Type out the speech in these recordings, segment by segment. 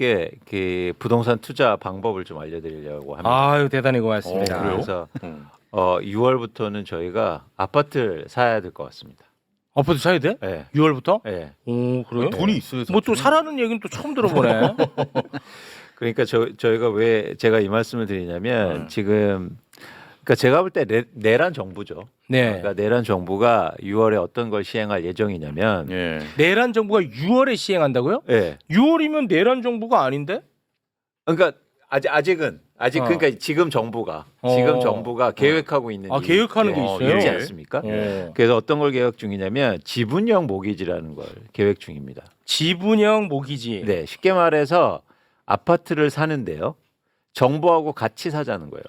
여러분께 그 부동산 투자 방법을 좀 알려드리려고 합니다. 아유 대단히 고맙습니다. 그래서 6월부터는 저희가 아파트를 사야 될 것 같습니다. 아파트 사야 돼? 네. 6월부터? 네. 오 그래요? 돈이 있어요. 뭐 또 사라는 얘기는 또 처음 들어보네. 그러니까 저희가 왜 제가 이 말씀을 드리냐면 지금 그러니까 제가 볼 때 내란 정부죠. 네. 그러니까 내란 정부가 6월에 어떤 걸 시행할 예정이냐면 예. 내란 정부가 6월에 시행한다고요? 예. 6월이면 내란 정부가 아닌데? 그러니까 아직은 그러니까 지금 정부가 계획하고 있는 아, 계획하는 게 있어요? 있지 않습니까? 어. 그래서 어떤 걸 계획 중이냐면 지분형 모기지라는 걸 계획 중입니다. 지분형 모기지. 네, 쉽게 말해서 아파트를 사는데요. 정부하고 같이 사자는 거예요.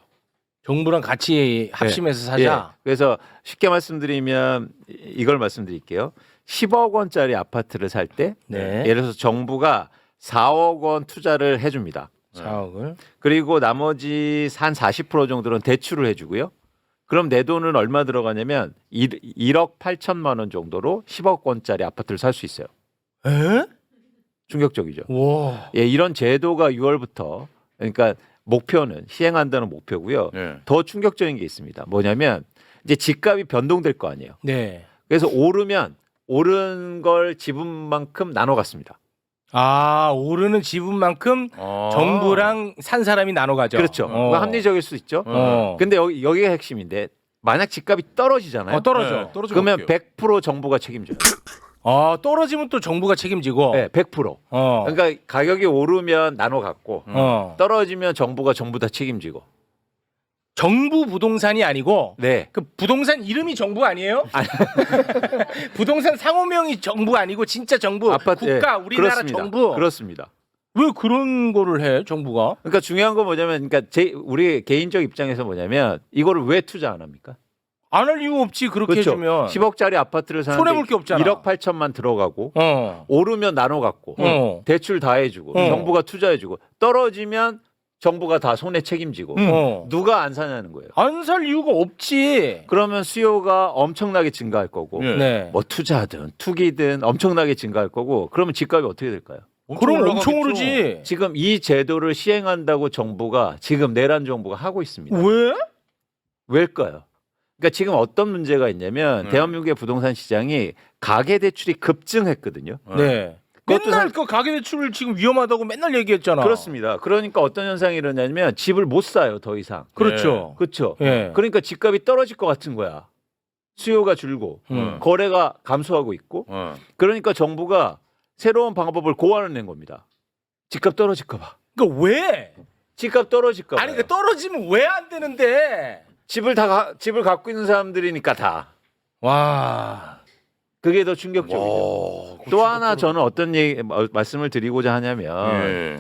정부랑 같이 합심해서 사자. 예. 그래서 쉽게 말씀드리면 이걸 말씀드릴게요. 10억 원짜리 아파트를 살 때 네. 예를 들어서 정부가 4억 원 투자를 해줍니다. 4억을. 그리고 나머지 한 40% 정도는 대출을 해주고요. 그럼 내 돈은 얼마 들어가냐면 1억 8천만 원 정도로 10억 원짜리 아파트를 살 수 있어요. 에? 충격적이죠. 와. 예, 이런 제도가 6월부터 그러니까 목표는 시행한다는 목표고요. 예. 더 충격적인 게 있습니다. 뭐냐면 이제 집값이 변동될 거 아니에요. 네. 그래서 오르면 오른 걸 지분만큼 나눠 갔습니다. 아 오르는 지분만큼 정부랑 산 사람이 나눠 가죠. 그렇죠. 그거 합리적일 수 있죠. 근데 여기가 핵심인데 만약 집값이 떨어지잖아요. 떨어져. 그러면 100% 정부가 책임져요. 떨어지면 또 정부가 책임지고. 네, 100%. 그러니까 가격이 오르면 나눠 갖고 떨어지면 정부가 전부 다 책임지고. 정부 부동산이 아니고 네. 그 부동산 이름이 정부 아니에요? 부동산 상호명이 정부 아니고 진짜 정부 아파트, 국가 예, 우리나라 그렇습니다. 정부. 그렇습니다. 왜 그런 거를 해 정부가? 그러니까 중요한 건 뭐냐면 그러니까 우리 개인적 입장에서 뭐냐면 이거를 왜 투자 안 합니까? 안 할 이유 없지 그렇게 그렇죠. 해주면 10억짜리 아파트를 사는데 손해볼 게 없잖아. 1억 8천만 들어가고 오르면 나눠 갖고 대출 다 해주고 정부가 투자해주고 떨어지면 정부가 다 손해 책임지고 누가 안 사냐는 거예요. 안 살 이유가 없지. 그러면 수요가 엄청나게 증가할 거고 예. 네. 뭐 투자든 투기든 엄청나게 증가할 거고 그러면 집값이 어떻게 될까요? 그럼 엄청 오르지. 지금 이 제도를 시행한다고 정부가 지금 내란 정부가 하고 있습니다. 왜? 왜일까요? 그러니까 지금 어떤 문제가 있냐면 대한민국의 부동산 시장이 가계 대출이 급증했거든요. 네. 그것도 맨날 그 가계대출을 지금 위험하다고 맨날 얘기했잖아. 그렇습니다. 그러니까 어떤 현상이 일어나냐면 집을 못 사요, 더 이상. 그렇죠. 그렇죠. 예. 그러니까 집값이 떨어질 것 같은 거야. 수요가 줄고 거래가 감소하고 있고. 그러니까 정부가 새로운 방법을 고안해낸 겁니다. 집값 떨어질까 봐. 그러니까 왜? 집값 떨어질까 봐. 아니 그 떨어지면 왜 안 되는데? 집을 갖고 있는 사람들이니까 다. 와. 그게 더 충격적이죠. 또 하나 저는 어떤 말씀을 드리고자 하냐면 예.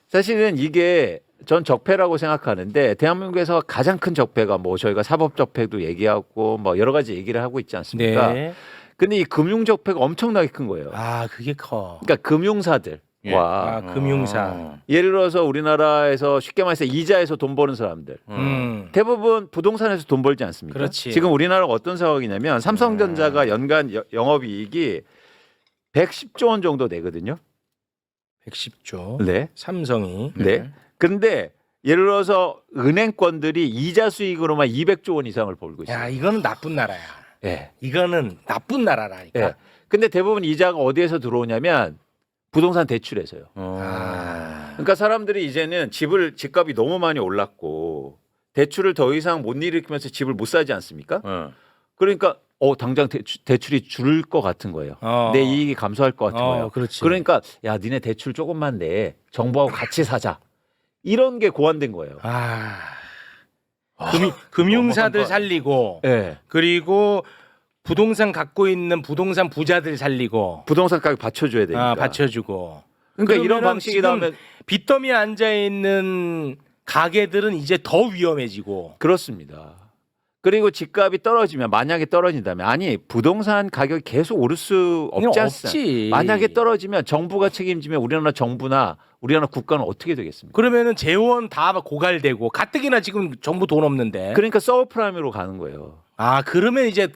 사실은 이게 전 적폐라고 생각하는데 대한민국에서 가장 큰 적폐가 뭐 저희가 사법 적폐도 얘기하고 뭐 여러 가지 얘기를 하고 있지 않습니까? 네. 근데 이 금융 적폐가 엄청나게 큰 거예요. 아 그게 커. 그러니까 금융사들과 아 금융사. 예를 들어서 우리나라에서 쉽게 말해서 이자에서 돈 버는 사람들 대부분 부동산에서 돈 벌지 않습니까? 그렇지. 지금 우리나라가 어떤 상황이냐면 삼성전자가 연간 영업이익이 110조 원 정도 내거든요. 110조. 네. 삼성이. 네. 근데 예를 들어서 은행권들이 이자 수익으로만 200조 원 이상을 벌고 있어요. 야 이거는 나쁜 나라야. 네. 이거는 나쁜 나라라니까. 네. 근데 대부분 이자가 어디에서 들어오냐면 부동산 대출에서요. 그러니까 사람들이 이제는 집값이 너무 많이 올랐고 대출을 더 이상 못 일으키면서 집을 못 사지 않습니까? 그러니까 당장 대출이 줄 것 같은 거예요. 내 이익이 감소할 것 같은 거예요. 그렇지. 그러니까 야 니네 대출 조금만 내. 정부하고 같이 사자. 이런 게 고안된 거예요. 금융사들 살리고 네. 그리고 부동산 갖고 있는 부동산 부자들 살리고 부동산 가격 받쳐줘야 되니까. 받쳐주고. 그러니까 이런 그러면은 방식이 지금 나오면 빚더미에 앉아 있는 가게들은 이제 더 위험해지고. 그렇습니다. 그리고 집값이 떨어지면 만약에 떨어진다면 아니 부동산 가격이 계속 오를 수 없지 않습니까? 없지. 만약에 떨어지면 정부가 책임지면 우리나라 정부나 우리나라 국가는 어떻게 되겠습니까? 그러면은 재원 다 고갈되고 가뜩이나 지금 정부 돈 없는데. 그러니까 서브프라임으로 가는 거예요. 아 그러면 이제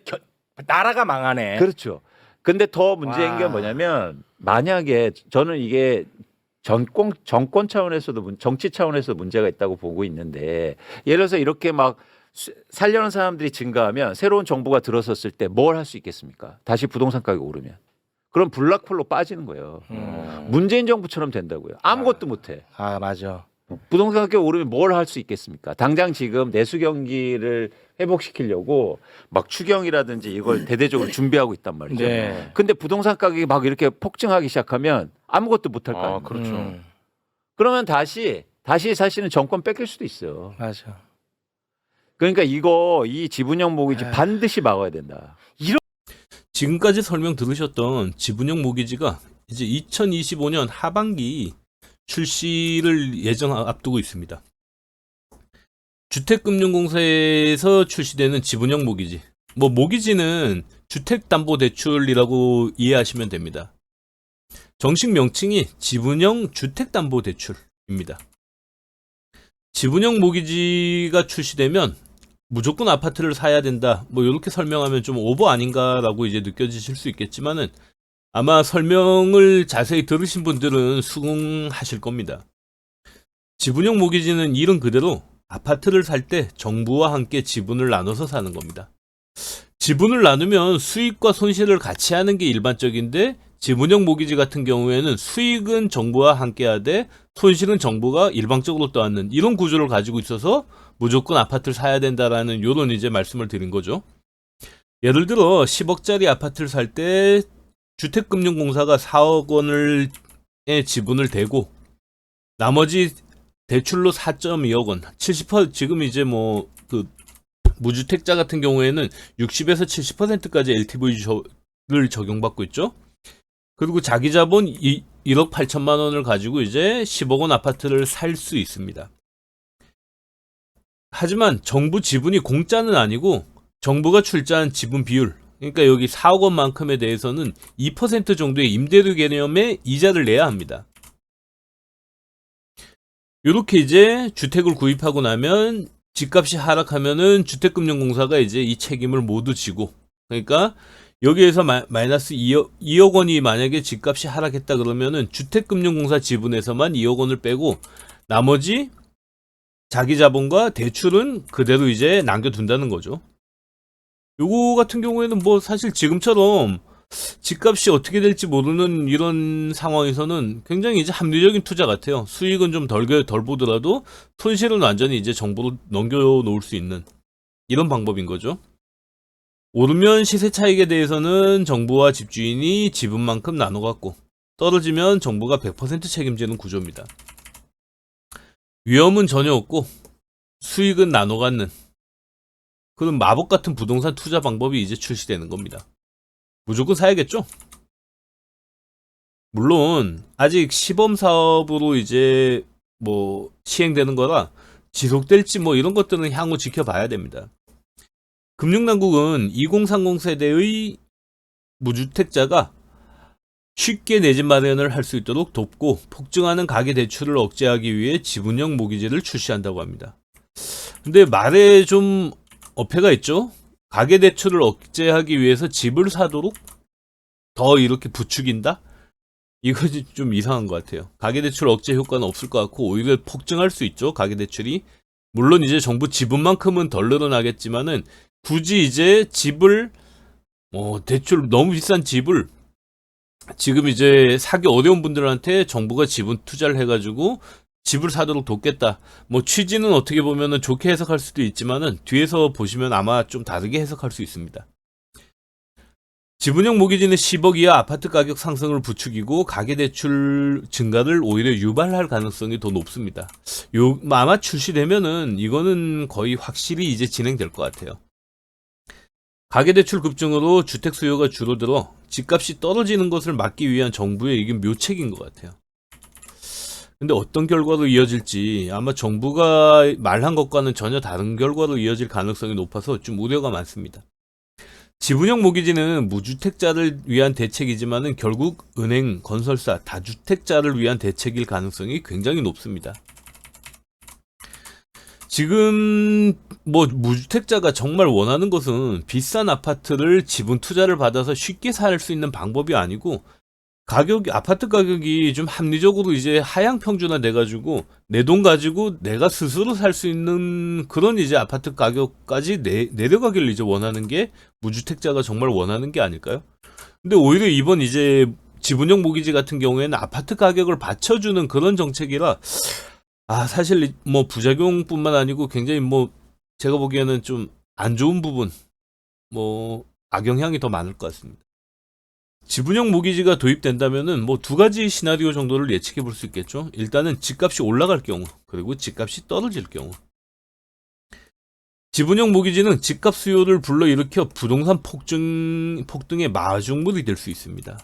나라가 망하네. 그렇죠. 근데 더 문제인 와. 게 뭐냐면 만약에 저는 이게 정권 차원에서도 정치 차원에서 문제가 있다고 보고 있는데 예를 들어서 이렇게 막 살려는 사람들이 증가하면 새로운 정부가 들어섰을 때 뭘 할 수 있겠습니까? 다시 부동산 가격이 오르면. 그럼 블락홀로 빠지는 거예요. 문재인 정부처럼 된다고요. 아무것도 못해. 아 맞아. 부동산 가격 오르면 뭘 할 수 있겠습니까? 당장 지금 내수 경기를 회복시키려고 막 추경이라든지 이걸 대대적으로 준비하고 있단 말이죠. 네. 근데 부동산 가격이 막 이렇게 폭증하기 시작하면 아무것도 못할 거 아니에요. 그렇죠. 그러면 다시 사실은 정권 뺏길 수도 있어요. 맞아. 그러니까 이 지분형 모기지 반드시 막아야 된다. 지금까지 설명 들으셨던 지분형 모기지가 이제 2025년 하반기 출시를 앞두고 있습니다. 주택금융공사에서 출시되는 지분형 모기지. 모기지는 주택담보대출이라고 이해하시면 됩니다. 정식 명칭이 지분형 주택담보대출입니다. 지분형 모기지가 출시되면 무조건 아파트를 사야 된다. 이렇게 설명하면 좀 오버 아닌가라고 이제 느껴지실 수 있겠지만은 아마 설명을 자세히 들으신 분들은 수긍하실 겁니다. 지분형 모기지는 이름 그대로 아파트를 살 때 정부와 함께 지분을 나눠서 사는 겁니다. 지분을 나누면 수익과 손실을 같이 하는 게 일반적인데 지분형 모기지 같은 경우에는 수익은 정부와 함께 하되 손실은 정부가 일방적으로 떠안는 이런 구조를 가지고 있어서 무조건 아파트를 사야 된다라는 요런 이제 말씀을 드린 거죠. 예를 들어 10억짜리 아파트를 살 때 주택금융공사가 4억 원의 지분을 대고 나머지 대출로 4.2억 원, 70% 지금 이제 무주택자 같은 경우에는 60에서 70%까지 LTV를 적용받고 있죠. 그리고 자기 자본 1억 8천만 원을 가지고 이제 10억 원 아파트를 살 수 있습니다. 하지만 정부 지분이 공짜는 아니고 정부가 출자한 지분 비율, 그러니까 여기 4억 원만큼에 대해서는 2% 정도의 임대료 개념의 이자를 내야 합니다. 이렇게 이제 주택을 구입하고 나면 집값이 하락하면은 주택금융공사가 이제 이 책임을 모두 지고, 그러니까 여기에서 마이너스 2억 원이 만약에 집값이 하락했다 그러면은 주택금융공사 지분에서만 2억 원을 빼고 나머지 자기 자본과 대출은 그대로 이제 남겨둔다는 거죠. 요거 같은 경우에는 사실 지금처럼 집값이 어떻게 될지 모르는 이런 상황에서는 굉장히 이제 합리적인 투자 같아요. 수익은 좀 덜 보더라도 손실은 완전히 이제 정부로 넘겨놓을 수 있는 이런 방법인 거죠. 오르면 시세 차익에 대해서는 정부와 집주인이 지분만큼 나눠 갖고 떨어지면 정부가 100% 책임지는 구조입니다. 위험은 전혀 없고 수익은 나눠 갖는 그런 마법 같은 부동산 투자 방법이 이제 출시되는 겁니다. 무조건 사야겠죠? 물론 아직 시범 사업으로 이제 시행되는 거라 지속될지 이런 것들은 향후 지켜봐야 됩니다. 금융당국은 2030 세대의 무주택자가 쉽게 내 집 마련을 할 수 있도록 돕고 폭증하는 가계 대출을 억제하기 위해 지분형 모기지를 출시한다고 합니다. 근데 말에 좀 어폐가 있죠? 가계 대출을 억제하기 위해서 집을 사도록 더 이렇게 부추긴다? 이것이 좀 이상한 것 같아요. 가계 대출 억제 효과는 없을 것 같고 오히려 폭증할 수 있죠. 가계 대출이. 물론 이제 정부 지분만큼은 덜 늘어나겠지만은 굳이 이제 집을 대출 너무 비싼 집을 지금 이제 사기 어려운 분들한테 정부가 지분 투자를 해가지고 집을 사도록 돕겠다. 취지는 어떻게 보면은 좋게 해석할 수도 있지만은 뒤에서 보시면 아마 좀 다르게 해석할 수 있습니다. 지분형 모기지는 10억 이하 아파트 가격 상승을 부추기고 가계대출 증가를 오히려 유발할 가능성이 더 높습니다. 아마 출시되면은 이거는 거의 확실히 이제 진행될 것 같아요. 가계대출 급증으로 주택 수요가 줄어들어 집값이 떨어지는 것을 막기 위한 정부의 이게 묘책인 것 같아요. 근데 어떤 결과로 이어질지 아마 정부가 말한 것과는 전혀 다른 결과로 이어질 가능성이 높아서 좀 우려가 많습니다. 지분형 모기지는 무주택자를 위한 대책이지만은 결국 은행, 건설사, 다주택자를 위한 대책일 가능성이 굉장히 높습니다. 지금 무주택자가 정말 원하는 것은 비싼 아파트를 지분 투자를 받아서 쉽게 살 수 있는 방법이 아니고 아파트 가격이 좀 합리적으로 이제 하향 평준화 돼가지고 내 돈 가지고 내가 스스로 살 수 있는 그런 이제 아파트 가격까지 내려가길 이제 원하는 게 무주택자가 정말 원하는 게 아닐까요? 근데 오히려 이번 이제 지분형 모기지 같은 경우에는 아파트 가격을 받쳐주는 그런 정책이라 사실 뭐 부작용뿐만 아니고 굉장히 뭐 제가 보기에는 좀 안 좋은 부분, 뭐 악영향이 더 많을 것 같습니다. 지분형 모기지가 도입된다면은 뭐 두 가지 시나리오 정도를 예측해 볼 수 있겠죠. 일단은 집값이 올라갈 경우, 그리고 집값이 떨어질 경우. 지분형 모기지는 집값 수요를 불러일으켜 부동산 폭등의 마중물이 될 수 있습니다.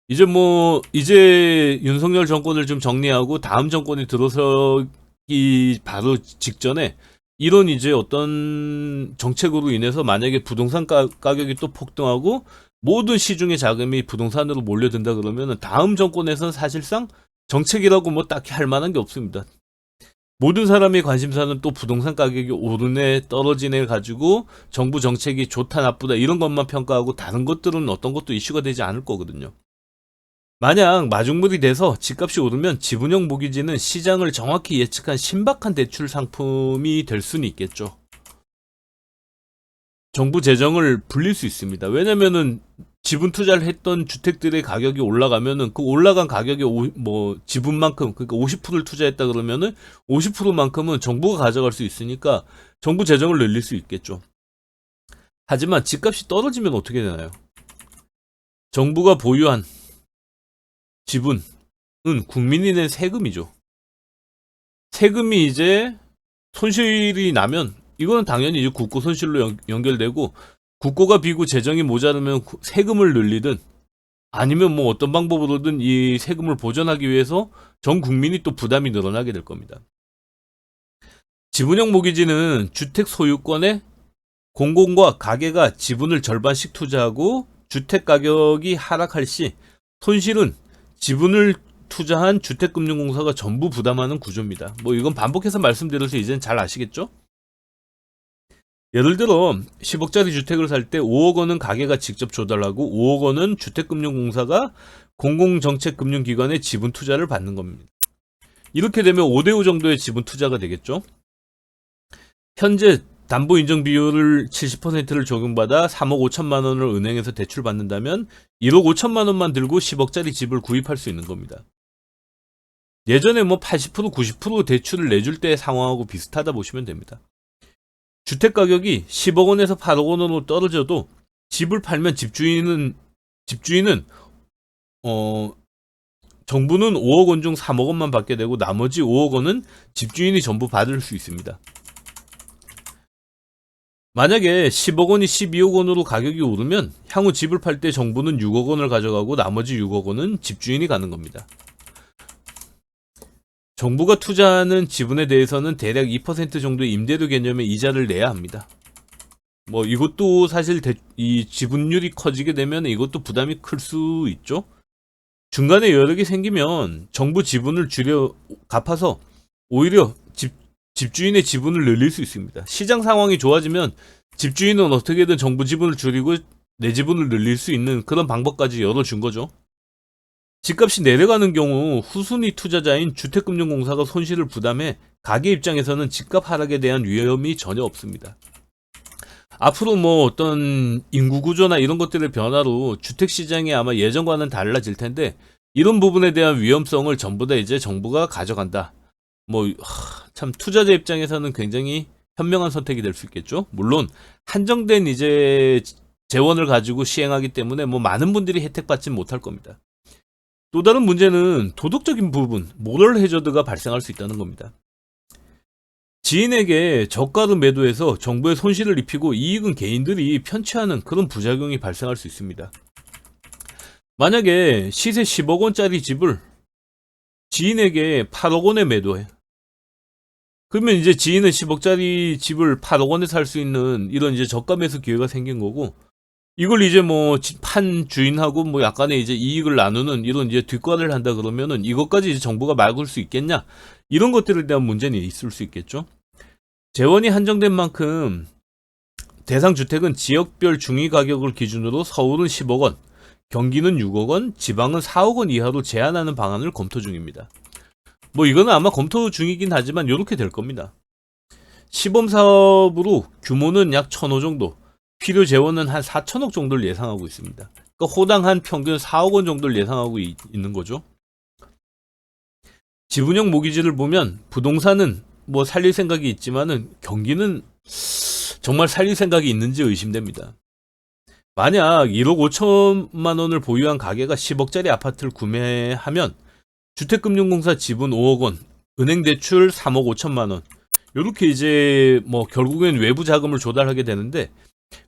이제 윤석열 정권을 좀 정리하고 다음 정권이 들어서기 바로 직전에 이런 이제 어떤 정책으로 인해서 만약에 부동산 가격이 또 폭등하고 모든 시중의 자금이 부동산으로 몰려든다 그러면 다음 정권에서는 사실상 정책이라고 뭐 딱히 할 만한 게 없습니다. 모든 사람의 관심사는 또 부동산 가격이 오르네 떨어지네 가지고 정부 정책이 좋다 나쁘다 이런 것만 평가하고 다른 것들은 어떤 것도 이슈가 되지 않을 거거든요. 만약 마중물이 돼서 집값이 오르면 지분형 모기지는 시장을 정확히 예측한 신박한 대출 상품이 될 수는 있겠죠. 정부 재정을 불릴 수 있습니다. 왜냐면은 지분 투자를 했던 주택들의 가격이 올라가면은 그 올라간 가격의 지분만큼 그러니까 50%를 투자했다 그러면은 50%만큼은 정부가 가져갈 수 있으니까 정부 재정을 늘릴 수 있겠죠. 하지만 집값이 떨어지면 어떻게 되나요? 정부가 보유한 지분은 국민이 낸 세금이죠. 세금이 이제 손실이 나면 이거는 당연히 이제 국고 손실로 연결되고 국고가 비고 재정이 모자르면 세금을 늘리든 아니면 뭐 어떤 방법으로든 이 세금을 보전하기 위해서 전 국민이 또 부담이 늘어나게 될 겁니다. 지분형 모기지는 주택 소유권에 공공과 가계가 지분을 절반씩 투자하고 주택 가격이 하락할 시 손실은 지분을 투자한 주택금융공사가 전부 부담하는 구조입니다. 뭐 이건 반복해서 말씀드려서 이제는 잘 아시겠죠? 예를 들어 10억짜리 주택을 살 때 5억 원은 가계가 직접 조달하고 5억 원은 주택금융공사가 공공정책금융기관의 지분 투자를 받는 겁니다. 이렇게 되면 5대5 정도의 지분 투자가 되겠죠? 현재 담보 인정 비율을 70%를 적용받아 3억 5천만 원을 은행에서 대출 받는다면 1억 5천만 원만 들고 10억짜리 집을 구입할 수 있는 겁니다. 예전에 뭐 80% 90% 대출을 내줄 때 상황하고 비슷하다 보시면 됩니다. 주택 가격이 10억 원에서 8억 원으로 떨어져도 집을 팔면 집주인은 정부는 5억 원 중 3억 원만 받게 되고 나머지 5억 원은 집주인이 전부 받을 수 있습니다. 만약에 10억 원이 12억 원으로 가격이 오르면 향후 집을 팔 때 정부는 6억 원을 가져가고 나머지 6억 원은 집주인이 가는 겁니다. 정부가 투자하는 지분에 대해서는 대략 2% 정도의 임대료 개념의 이자를 내야 합니다. 뭐 이것도 사실 이 지분율이 커지게 되면 이것도 부담이 클 수 있죠. 중간에 여력이 생기면 정부 지분을 줄여 갚아서 오히려 집주인의 지분을 늘릴 수 있습니다. 시장 상황이 좋아지면 집주인은 어떻게든 정부 지분을 줄이고 내 지분을 늘릴 수 있는 그런 방법까지 열어준 거죠. 집값이 내려가는 경우 후순위 투자자인 주택금융공사가 손실을 부담해 가계 입장에서는 집값 하락에 대한 위험이 전혀 없습니다. 앞으로 뭐 어떤 인구 구조나 이런 것들의 변화로 주택시장이 아마 예전과는 달라질 텐데 이런 부분에 대한 위험성을 전부 다 이제 정부가 가져간다. 참 투자자 입장에서는 굉장히 현명한 선택이 될 수 있겠죠. 물론 한정된 이제 재원을 가지고 시행하기 때문에 뭐 많은 분들이 혜택받지 못할 겁니다. 또 다른 문제는 도덕적인 부분, 모럴 해저드가 발생할 수 있다는 겁니다. 지인에게 저가로 매도해서 정부에 손실을 입히고 이익은 개인들이 편취하는 그런 부작용이 발생할 수 있습니다. 만약에 시세 10억 원짜리 집을 지인에게 8억 원에 매도해. 그러면 이제 지인은 10억짜리 집을 8억 원에 살 수 있는 이런 이제 저가 매수 기회가 생긴 거고, 이걸 이제 뭐 판 주인하고 뭐 약간의 이제 이익을 나누는 이런 이제 뒷거래를 한다 그러면은 이것까지 이제 정부가 막을 수 있겠냐? 이런 것들에 대한 문제는 있을 수 있겠죠. 재원이 한정된 만큼 대상 주택은 지역별 중위 가격을 기준으로 서울은 10억 원, 경기는 6억 원, 지방은 4억 원 이하로 제한하는 방안을 검토 중입니다. 뭐 이거는 아마 검토 중이긴 하지만 이렇게 될 겁니다. 시범 사업으로 규모는 약 1,000호 정도, 필요 재원은 한 4천억 정도를 예상하고 있습니다. 그러니까 호당 한 평균 4억 원 정도를 예상하고 있는 거죠. 지분형 모기지를 보면 부동산은 뭐 살릴 생각이 있지만은 경기는 정말 살릴 생각이 있는지 의심됩니다. 만약 1억 5천만 원을 보유한 가게가 10억짜리 아파트를 구매하면 주택금융공사 지분 5억 원, 은행 대출 3억 5천만 원, 요렇게 이제 뭐 결국엔 외부 자금을 조달하게 되는데,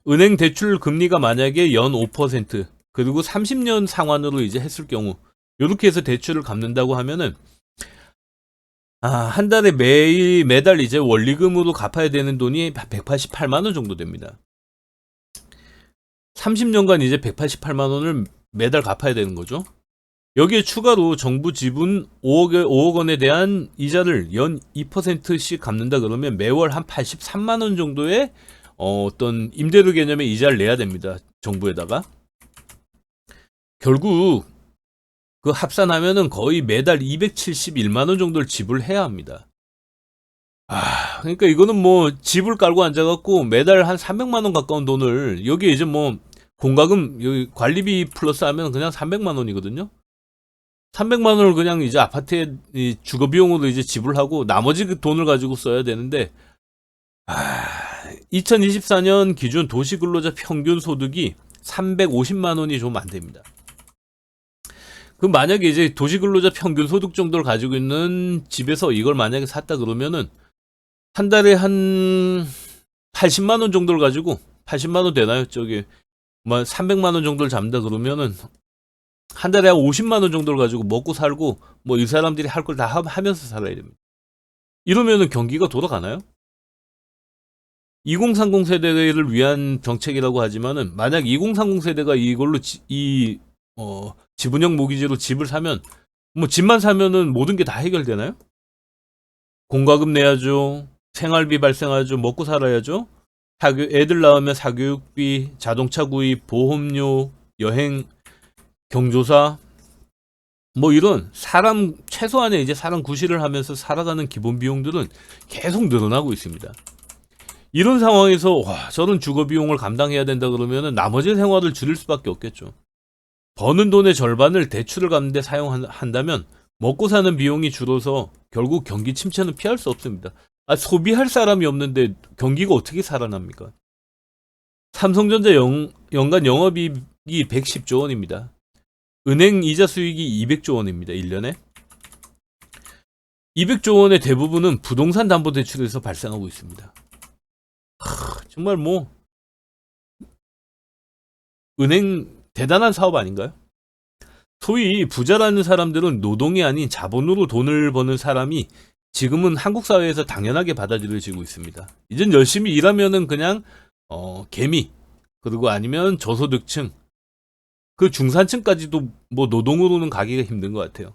은행 대출 금리가 만약에 연 5% 그리고 30년 상환으로 이제 했을 경우 요렇게 해서 대출을 갚는다고 하면은 한 달에 매달 이제 원리금으로 갚아야 되는 돈이 188만 원 정도 됩니다. 30년간 이제 188만 원을 매달 갚아야 되는 거죠. 여기에 추가로 정부 지분 5억 원에 대한 이자를 연 2%씩 갚는다 그러면 매월 한 83만 원 정도의 어떤 임대료 개념의 이자를 내야 됩니다. 정부에다가. 결국 그 합산하면은 거의 매달 271만 원 정도를 지불해야 합니다. 그러니까 이거는 뭐 집을 깔고 앉아갖고 매달 한 300만 원 가까운 돈을, 여기에 이제 뭐 공과금 여기 관리비 플러스 하면 그냥 300만 원이거든요. 300만 원을 그냥 이제 아파트에 주거 비용으로 이제 지불하고 나머지 그 돈을 가지고 써야 되는데, 2024년 기준 도시근로자 평균 소득이 350만 원이 좀 안 됩니다. 그럼 만약에 이제 도시근로자 평균 소득 정도를 가지고 있는 집에서 이걸 만약에 샀다 그러면은 한 달에 한 80만 원 정도를 가지고, 80만 원 되나요? 저기 뭐 300만 원 정도를 잡는다 그러면은 한 달에 한 50만 원 정도를 가지고 먹고 살고 뭐 이 사람들이 할 걸 다 하면서 살아야 됩니다. 이러면은 경기가 돌아가나요? 2030 세대를 위한 정책이라고 하지만은 만약 2030 세대가 이걸로 지분형 모기지로 집을 사면 뭐 집만 사면은 모든 게 다 해결되나요? 공과금 내야죠. 생활비 발생하죠. 먹고 살아야죠. 애들 낳으면 사교육비, 자동차 구입, 보험료, 여행, 경조사, 뭐 이런 최소한의 이제 사람 구실을 하면서 살아가는 기본 비용들은 계속 늘어나고 있습니다. 이런 상황에서 저런 주거 비용을 감당해야 된다 그러면은 나머지 생활을 줄일 수밖에 없겠죠. 버는 돈의 절반을 대출을 갚는 데 사용한다면 먹고 사는 비용이 줄어서 결국 경기 침체는 피할 수 없습니다. 소비할 사람이 없는데 경기가 어떻게 살아납니까? 삼성전자 연간 영업이익이 110조 원입니다. 은행 이자 수익이 200조 원입니다. 1년에. 200조 원의 대부분은 부동산 담보대출에서 발생하고 있습니다. 정말 뭐 은행 대단한 사업 아닌가요? 소위 부자라는 사람들은 노동이 아닌 자본으로 돈을 버는 사람이 지금은 한국 사회에서 당연하게 받아들여지고 있습니다. 이젠 열심히 일하면은 그냥 개미, 그리고 아니면 저소득층, 그 중산층까지도 뭐 노동으로는 가기가 힘든 것 같아요.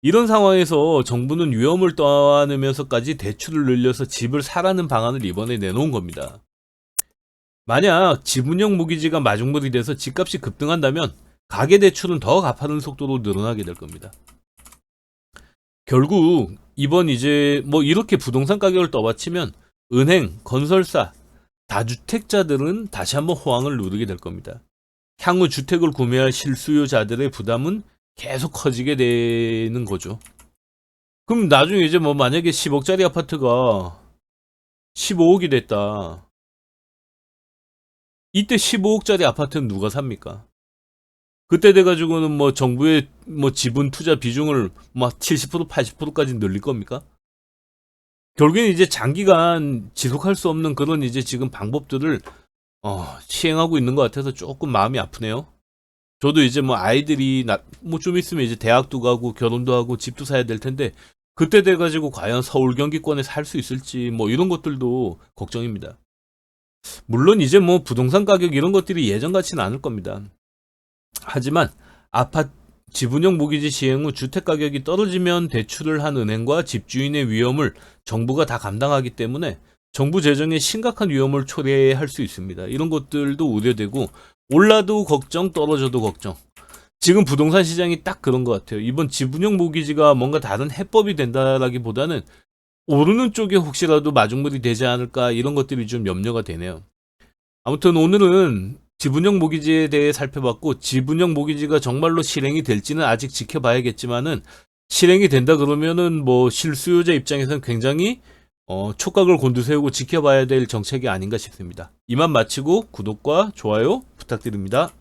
이런 상황에서 정부는 위험을 떠안으면서까지 대출을 늘려서 집을 사라는 방안을 이번에 내놓은 겁니다. 만약 지분형 모기지가 마중물이 돼서 집값이 급등한다면 가계대출은 더 가파른 속도로 늘어나게 될 겁니다. 결국 이번 이제 뭐 이렇게 부동산 가격을 떠받치면 은행, 건설사, 다주택자들은 다시 한번 호황을 누리게 될 겁니다. 향후 주택을 구매할 실수요자들의 부담은 계속 커지게 되는 거죠. 그럼 나중에 이제 뭐 만약에 10억짜리 아파트가 15억이 됐다. 이때 15억짜리 아파트는 누가 삽니까? 그때 돼가지고는 뭐 정부의 뭐 지분 투자 비중을 막 70% 80%까지 늘릴 겁니까? 결국엔 이제 장기간 지속할 수 없는 그런 이제 지금 방법들을 시행하고 있는 것 같아서 조금 마음이 아프네요. 저도 이제 뭐 아이들이 뭐 좀 있으면 이제 대학도 가고 결혼도 하고 집도 사야 될 텐데 그때 돼가지고 과연 서울 경기권에 살 수 있을지 뭐 이런 것들도 걱정입니다. 물론 이제 뭐 부동산 가격 이런 것들이 예전 같지는 않을 겁니다. 하지만 지분형 모기지 시행 후 주택 가격이 떨어지면 대출을 한 은행과 집주인의 위험을 정부가 다 감당하기 때문에 정부 재정에 심각한 위험을 초래할 수 있습니다. 이런 것들도 우려되고 올라도 걱정, 떨어져도 걱정. 지금 부동산 시장이 딱 그런 것 같아요. 이번 지분형 모기지가 뭔가 다른 해법이 된다라기보다는 오르는 쪽에 혹시라도 마중물이 되지 않을까 이런 것들이 좀 염려가 되네요. 아무튼 오늘은 지분형 모기지에 대해 살펴봤고, 지분형 모기지가 정말로 실행이 될지는 아직 지켜봐야겠지만은, 실행이 된다 그러면은 뭐 실수요자 입장에서는 굉장히 촉각을 곤두세우고 지켜봐야 될 정책이 아닌가 싶습니다. 이만 마치고 구독과 좋아요 부탁드립니다.